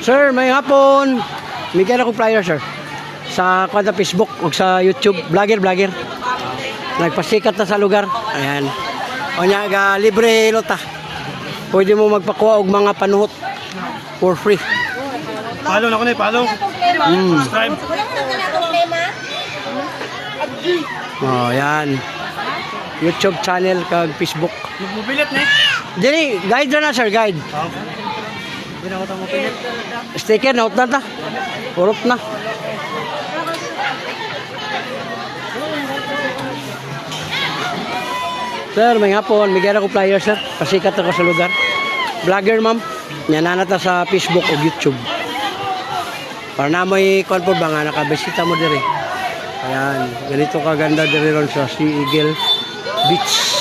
Sir, may hapon. Bigyan ako flyer, sir. Sa kwanta Facebook o sa YouTube. Vlogger. Nagpasikat na sa lugar. Ayan. O niya, libre lota. Pwede mo magpakuha og mga panuhot for free. Follow na ko na, follow. Subscribe. Oh, yan. YouTube channel kag Facebook. Mobilet na eh. Dili, guide na sir, guide. Hindi na ako ito mobilet. Sticker, note na ta. Urot na. Sir, may hapon. Bigyan ako flyer, sir. Pasikat ako sa lugar. Vlogger, ma'am. Yan na sa Facebook o YouTube. Para na may konpo ba nga nakabisita mo diri. Ayan. Ganito kaganda diri ron sa Sea Eagle Beach.